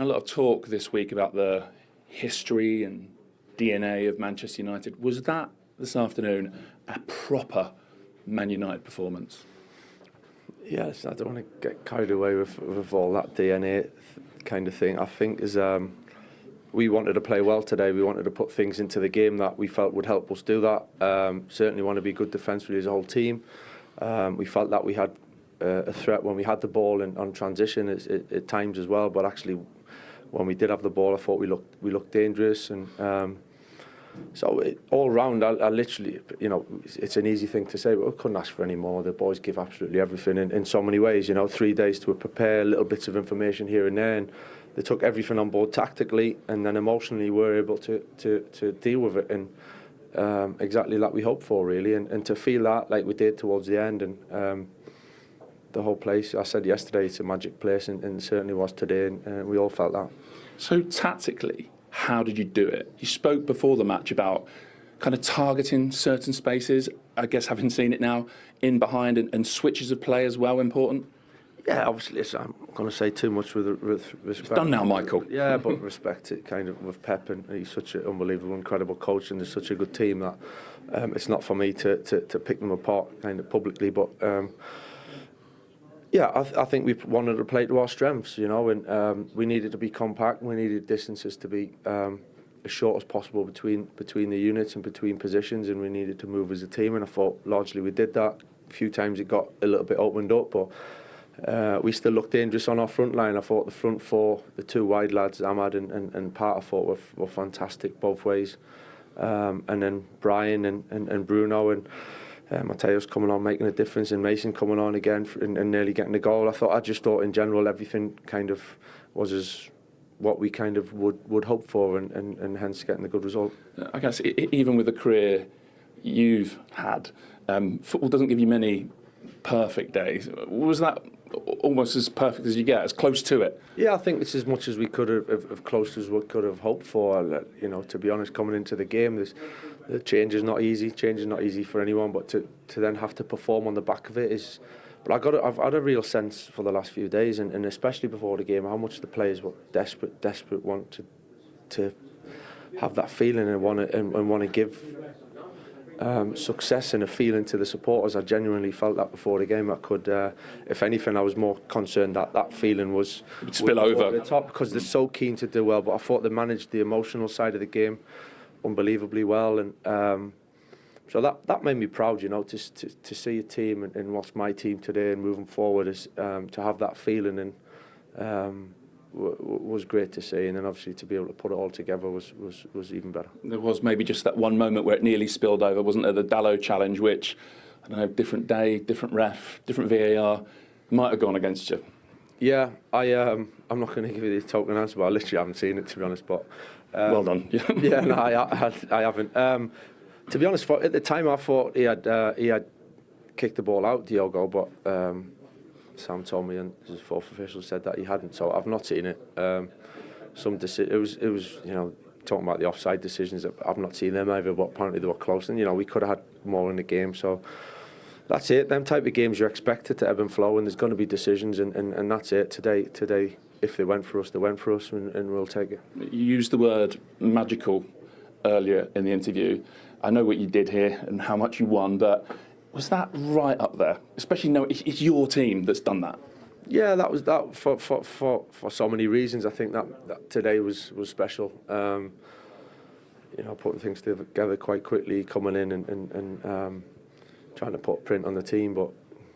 A lot of talk this week about the history and DNA of Manchester United. Was that this afternoon a proper Man United performance? Yes, I don't want to get carried away with all that DNA kind of thing. I think we wanted to play well today. We wanted to put things into the game that we felt would help us do that. Certainly want to be good defensively as a whole team. We felt that we had a threat when we had the ball and on transition at times as well. But actually, when we did have the ball, I thought we looked dangerous. And so all round, I literally, it's an easy thing to say, but I couldn't ask for any more. The boys give absolutely everything in so many ways. 3 days to prepare, little bits of information here and there. And they took everything on board tactically, and then emotionally were able to deal with it, and exactly like we hoped for, really, and to feel that like we did towards the end, and the whole place. I said yesterday it's a magic place, and it certainly was today, and we all felt that. So tactically, how did you do it? You spoke before the match about kind of targeting certain spaces. I guess having seen it now in behind and switches of play as well important. Yeah, obviously, I'm not going to say too much with respect. It's done now, Michael. Yeah, but respect it kind of with Pep, and he's such an unbelievable, incredible coach, and there's such a good team that it's not for me to pick them apart kind of publicly. But yeah, I think we wanted to play to our strengths, and we needed to be compact. We needed distances to be as short as possible between the units and between positions, and we needed to move as a team. And I thought largely we did that. A few times it got a little bit opened up, but we still looked dangerous on our front line. I thought the front four, the two wide lads, Ahmad and Pat, I thought were fantastic both ways. And then Brian and Bruno and Mateus coming on, making a difference, and Mason coming on again and nearly getting the goal. I just thought in general everything kind of was as what we kind of would hope for, and hence getting the good result. I guess even with the career you've had, football doesn't give you many perfect days. Was that almost as perfect as you get, as close to it? Yeah, I think it's as much as we could have close as we could have hoped for. To be honest, coming into the game, the change is not easy. Change is not easy for anyone, but to then have to perform on the back of it is. But I've had a real sense for the last few days, and especially before the game, how much the players were desperate want to have that feeling and want to give success and a feeling to the supporters. I genuinely felt that before the game. I could, if anything, I was more concerned that feeling would spill over the top, because they're so keen to do well. But I thought they managed the emotional side of the game unbelievably well, and so that made me proud. To see a team and what's my team today and moving forward is to have that feeling, and was great to see, and then obviously to be able to put it all together was even better. There was maybe just that one moment where it nearly spilled over, wasn't there? The Dalot challenge, which, I don't know, different day, different ref, different VAR, might have gone against you. Yeah, I'm not going to give you the token answer, but I literally haven't seen it, to be honest. But well done. Yeah, no, I haven't. To be honest, at the time I thought he had kicked the ball out, Diogo, but Sam told me, and his fourth official said that he hadn't, so I've not seen it. It was talking about the offside decisions. I've not seen them either, but apparently they were close, and we could have had more in the game. So that's it. Them type of games you're expected to ebb and flow, and there's going to be decisions, and that's it. Today, if they went for us, they went for us, and we'll take it. You used the word magical earlier in the interview. I know what you did here and how much you won, but was that right up there? Especially knowing it's your team that's done that. Yeah, that was that for so many reasons. I think that today was special. Putting things together quite quickly, coming in and trying to put print on the team, but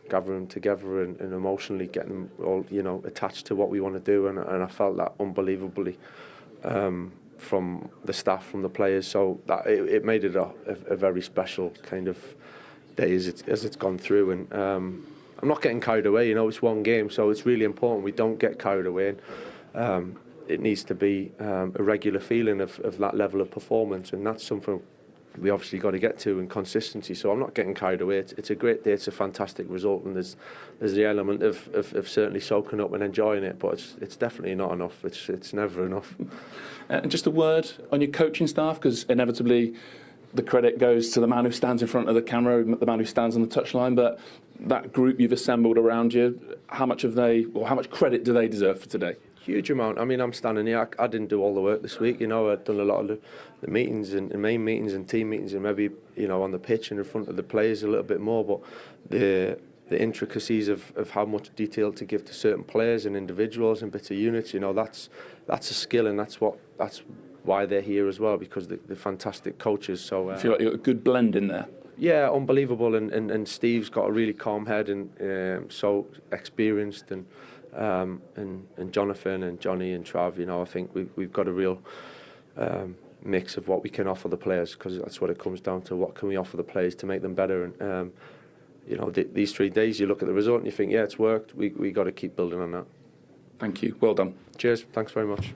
gathering them together and emotionally getting them all attached to what we want to do, and I felt that unbelievably from the staff, from the players. So that it made it a very special kind of day as it's gone through, and I'm not getting carried away. It's one game, so it's really important we don't get carried away. And, it needs to be a regular feeling of that level of performance, and that's something we obviously got to get to, and consistency. So I'm not getting carried away. It's a great day. It's a fantastic result, and there's the element of certainly soaking up and enjoying it, but it's definitely not enough. It's never enough. And just a word on your coaching staff, because inevitably the credit goes to the man who stands in front of the camera, the man who stands on the touchline, but that group you've assembled around you, how much credit do they deserve for today? Huge amount. I mean, I'm standing here. I didn't do all the work this week. You know, I'd done a lot of the meetings and main meetings and team meetings, and maybe, you know, on the pitch and in front of the players a little bit more. But the intricacies of how much detail to give to certain players and individuals and bits of units, you know, that's a skill, and that's why they're here as well, because they're fantastic coaches. So I feel like you've got a good blend in there. yeah, unbelievable. And Steve's got a really calm head and so experienced, and Jonathan and Johnny and Trav, you know, I think we've got a real mix of what we can offer the players, because that's what it comes down to. What can we offer the players to make them better? And you know, these 3 days, you look at the result and you think, yeah, it's worked. We got to keep building on that. Thank you. Well done. Cheers. Thanks very much.